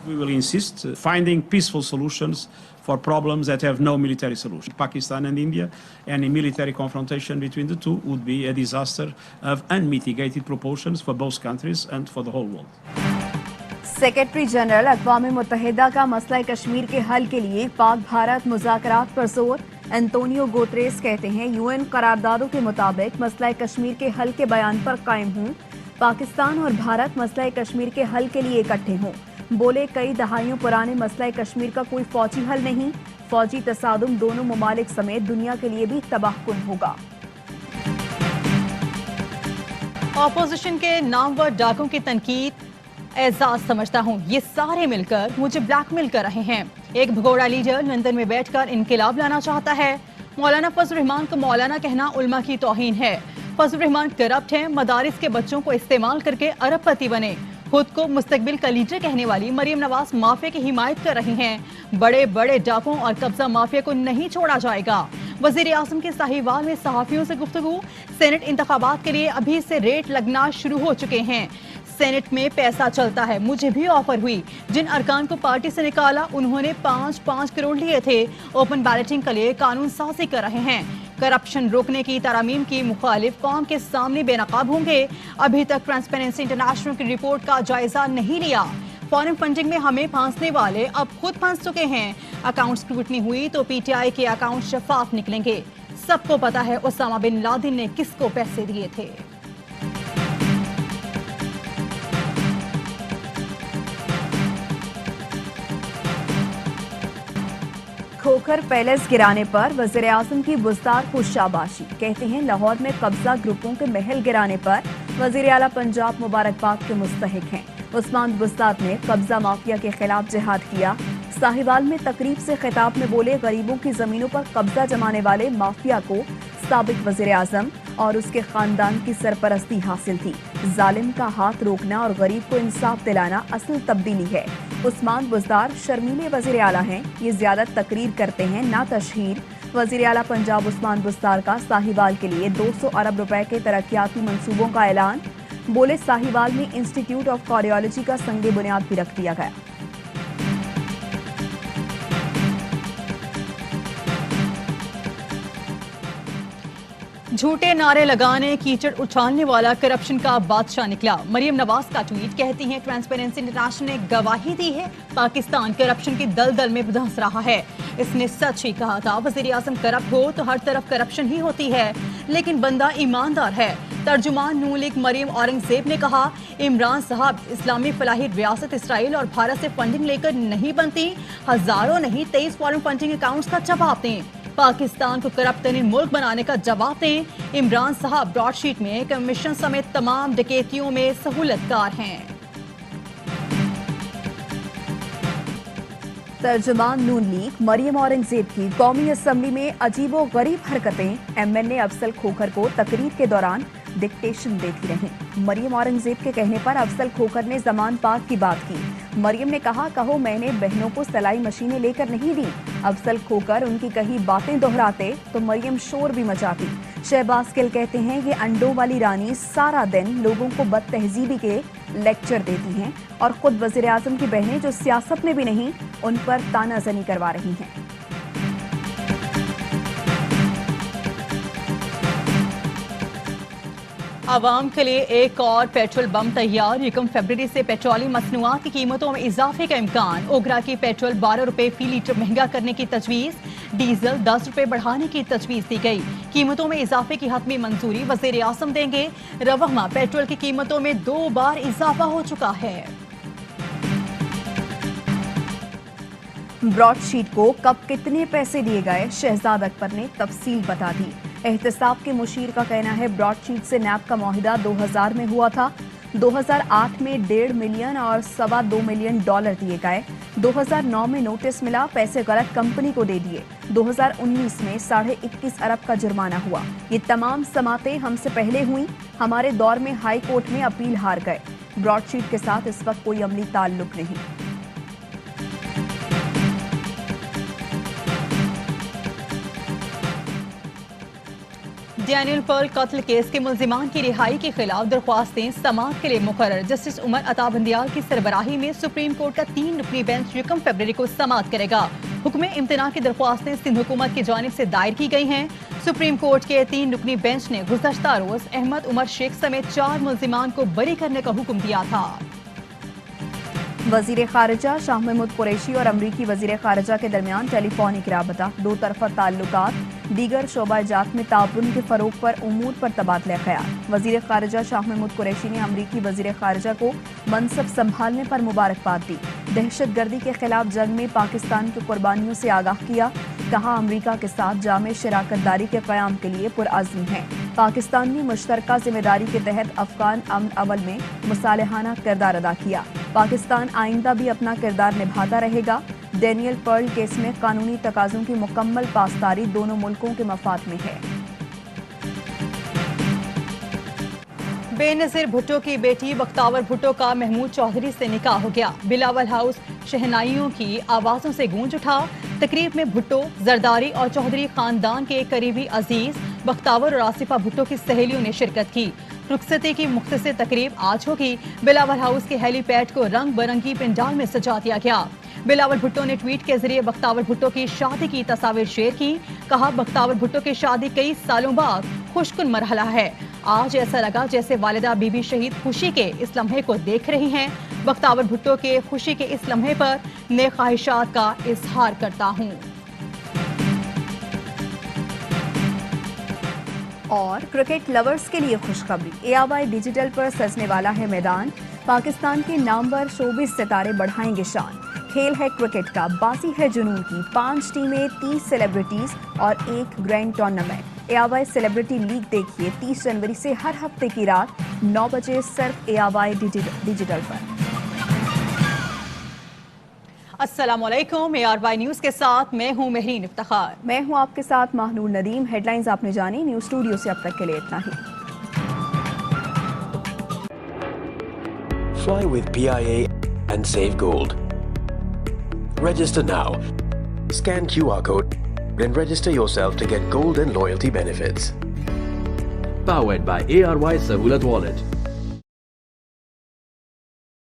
We will insist finding peaceful solutions for problems that have no military solution. Pakistan and India, any military confrontation between the two would be a disaster of unmitigated proportions for both countries and for the whole world. Secretary general अक़वाम मुत्तहिदा का मसला कश्मीर के हल के लिए पाक भारत मुज़ाकरात पर जोर। एंटोनियो गुतेरेस कहते हैं यूएन करारदादों के मुताबिक मसला कश्मीर के हल के बयान पर कायम हूँ। पाकिस्तान और भारत मसला कश्मीर के हल के लिए इकट्ठे हों। बोले कई दहाइयों पुराने मसला कश्मीर का कोई फौजी हल नहीं, फौजी तसादुम दोनों ममालिक समेत दुनिया के लिए भी तबाहकुन होगा। ऑपोजिशन के नामवर डाकों की तनकीद एजाज समझता हूँ, ये सारे मिलकर मुझे ब्लैकमेल कर रहे हैं। एक भगोड़ा लीडर लंदन में बैठकर इनकलाब लाना चाहता है। मौलाना फजल रहमान को मौलाना कहना उल्मा की तौहीन है। फजल रहमान करप्ट हैं, मदारिस के बच्चों को इस्तेमाल करके अरबपति बने। खुद को मुस्तकबिल का लीडर कहने वाली मरियम नवाज माफिया की हिमायत कर रही हैं। बड़े बड़े डाकों और कब्जा माफिया को नहीं छोड़ा जाएगा। वजीर आजम के साहिवाल में सहाफियों से गुफ्तगू। सेनेट इंतखाबात के लिए अभी से रेट लगना शुरू हो चुके हैं। सेनेट में पैसा चलता है, मुझे भी ऑफर हुई। जिन अरकान को पार्टी से निकाला उन्होंने 5-5 करोड़ लिए थे। ओपन बैलेटिंग के लिए कानून साजी कर रहे हैं। करप्शन रोकने की तरमीम की मुखालिफ कौम के सामने बेनकाब होंगे। अभी तक ट्रांसपेरेंसी इंटरनेशनल की रिपोर्ट का जायजा नहीं लिया। फॉरेन फंडिंग में हमें फांसने वाले अब खुद फांस चुके हैं। अकाउंट स्क्रूटनी हुई तो पीटीआई के अकाउंट शफाफ निकलेंगे। सबको पता है उसामा बिन लादेन ने किसको पैसे दिए थे। खोखर पैलेस गिराने पर वज़ीर आज़म की बुज़दार को शाबाशी। कहते हैं लाहौर में कब्जा ग्रुपों के महल गिराने पर वज़ीर आला पंजाब मुबारकबाद के मुस्तहिक हैं। उस्मान बुज़दार ने कब्जा माफिया के खिलाफ जिहाद किया। साहिवाल में तकरीब से खिताब में बोले गरीबों की जमीनों पर कब्जा जमाने वाले माफिया को साबिक वज़ीर आज़म और उसके खानदान की सरपरस्ती हासिल थी। जालिम का हाथ रोकना और गरीब को इंसाफ दिलाना असल तब्दीली है। उस्मान बुज़दार शर्मीले वज़ीर आला हैं, ये ज्यादा तकरीर करते हैं ना तशहीर। वज़ीर आला पंजाब उस्मान बुज़दार का साहिवाल के लिए 200 अरब रुपए के तरक्याती मंसूबों का ऐलान। बोले साहिवाल में इंस्टीट्यूट ऑफ कार्डियोलॉजी का संगे बुनियाद भी रख दिया गया। झूठे नारे लगाने, कीचड़ उछालने वाला करप्शन का बादशाह निकला। मरियम नवाज का ट्वीट। कहती हैं ट्रांसपेरेंसी इंटरनेशनल ने गवाही दी है पाकिस्तान करप्शन की दलदल में धंस रहा है। इसने सच ही कहा था, वज़ीर आज़म करप्ट हो तो हर तरफ करप्शन ही होती है, लेकिन बंदा ईमानदार है। तर्जुमान नून लीग मरियम औरंगजेब ने कहा, इमरान साहब इस्लामी फलाही रियासत इसराइल और भारत से फंडिंग लेकर नहीं बनती। हजारों नहीं 23 फॉरेन फंडिंग अकाउंट्स का जवाब दें। पाकिस्तान को करप्ट तरीन मुल्क बनाने का जवाब दें। इमरान साहब ब्रॉडशीट में कमीशन समेत तमाम डकैतियों में सहूलतकार हैं। तर्जुमान नून लीग मरियम औरंगजेब की कौमी असम्बली में अजीबो गरीब हरकतें। एमएनए अफजल खोखर को तकरीर के दौरान डिक्टेशन देती रहीं। मरियम औरंगजेब के कहने पर अफजल खोखर ने जमान पाक की बात की। मरियम ने कहा, कहो मैंने बहनों को सिलाई मशीनें लेकर नहीं दी। अफजल खोखर उनकी कही बातें दोहराते तो मरियम शोर भी मचाती। शहबाज गिल कहते हैं ये अंडों वाली रानी सारा दिन लोगों को बदतहजीबी के लेक्चर देती हैं और खुद वज़ीर आज़म की बहनें जो सियासत में भी नहीं उन पर तानाजनी करवा रही हैं। आवाम के लिए एक और पेट्रोल बम तैयार। 1 फरवरी से पेट्रोलियम मसनूआत की कीमतों में इजाफे का इम्कान। ओगरा की पेट्रोल 12 रुपए फी लीटर महंगा करने की तजवीज़। डीजल 10 रुपए बढ़ाने की तजवीज़ दी गई। कीमतों में इजाफे की हतमी मंजूरी वज़ीर आज़म देंगे। रवहमा पेट्रोल की कीमतों में 2 बार इजाफा हो चुका है। ब्रॉडशीट को कब कितने पैसे दिए गए, शहजाद अकबर ने तफसील बता दी। एहतसाब के मुशीर का कहना है ब्रॉडशीट से नैब का मुआहिदा 2000 में हुआ था। 2008 में 1.5 मिलियन और $2.25 मिलियन दिए गए। 2009 में नोटिस मिला, पैसे गलत कंपनी को दे दिए। 2019 में 21.5 अरब का जुर्माना हुआ। ये तमाम समातें हमसे पहले हुई। हमारे दौर में हाई कोर्ट में अपील हार गए। ब्रॉडशीट के साथ इस वक्त कोई अमली ताल्लुक नहीं। डैनियल पर्ल कत्ल केस के मुल्जिमान की रिहाई के खिलाफ दरख्वास्तें समाअत के लिए मुकर्रर। जस्टिस उमर अता बंदियाल की सरबराही में सुप्रीम कोर्ट का 3 रुकनी बेंच 1 फरवरी को समाअत करेगा। हुक्म इम्तना की दरख्वास्तें सिंध हुकूमत की जानिब से दायर की गई हैं। सुप्रीम कोर्ट के 3 रुकनी बेंच ने गुज़श्ता रोज अहमद उमर शेख समेत 4 मुल्जिमान को बरी करने का हुक्म दिया था। वजीर खारजा शाह महमूद कुरैशी और अमरीकी वजीर खारजा के दरमियान टेलीफोनिक राबता, दो तरफा ताल्लुकात, दीगर शोबा जात में ताउन के फरोग पर उमूर पर तबादला ख्याल। वजीर खारजा शाह महमूद कुरैशी ने अमरीकी वजीर खारजा को मनसब संभालने पर मुबारकबाद दी। दहशत गर्दी के खिलाफ जंग में पाकिस्तान की कुर्बानियों से आगाह किया। कहा अमरीका के साथ जामे शराकत दारी के क़याम के लिए पुरअज़्म है। पाकिस्तान ने मुश्तरका जिम्मेदारी के तहत अफगान अमन अमल में मुसालहाना किरदार अदा किया। पाकिस्तान आइंदा भी अपना किरदार निभाता रहेगा। डैनियल पर्ल केस में कानूनी तकाज़ों की मुकम्मल पासदारी दोनों मुल्कों के मफाद में है। बेनज़ीर भुट्टो की बेटी बख्तावर भुट्टो का महमूद चौधरी से निकाह हो गया। बिलावल हाउस शहनाइयों की आवाज़ों से गूंज उठा। तकरीब में भुट्टो, जरदारी और चौधरी खानदान के करीबी अजीज बख्तावर और आसिफा भुट्टो की सहेलियों ने शिरकत की। रुखसती की मुख्तसर तकरीब आज होगी। बिलावल हाउस के हेलीपैड को रंग बिरंगी पंडाल में सजा दिया गया। बिलावल भुट्टो ने ट्वीट के जरिए बख्तावर भुट्टो की शादी की तस्वीर शेयर की। कहा बख्तावर भुट्टो की शादी कई सालों बाद खुशकुन मरहला है। आज ऐसा लगा जैसे वालिदा बीबी शहीद खुशी के इस लम्हे को देख रही हैं। बख्तावर भुट्टो के खुशी के इस लम्हे पर नेक ख्वाहिशात का इजहार करता हूँ। और क्रिकेट लवर्स के लिए खुशखबरी, ARY डिजिटल पर सजने वाला है मैदान। पाकिस्तान के नामवर शोबिस सितारे बढ़ाएंगे शान। खेल है क्रिकेट का, बाजी है जुनून की। 5 टीमें, 30 सेलिब्रिटीज और 1 grand tournament. ARY celebrity league देखिए 30 जनवरी से हर हफ्ते की रात 9 बजे सिर्फ ARY डिजिटल पर। अस्सलामुअलैकुम, ARY न्यूज़ के साथ मैं हूं महरीन इफ्तिखार। मैं हूं आपके साथ महनूर नदीम। हेडलाइंस आपने जानी। न्यूज़ स्टूडियो से अब तक के लिए इतना ही। Fly with PIA and save gold. Register now. Scan QR code and register yourself to get gold and loyalty benefits. Powered by ARY Sahulat Wallet.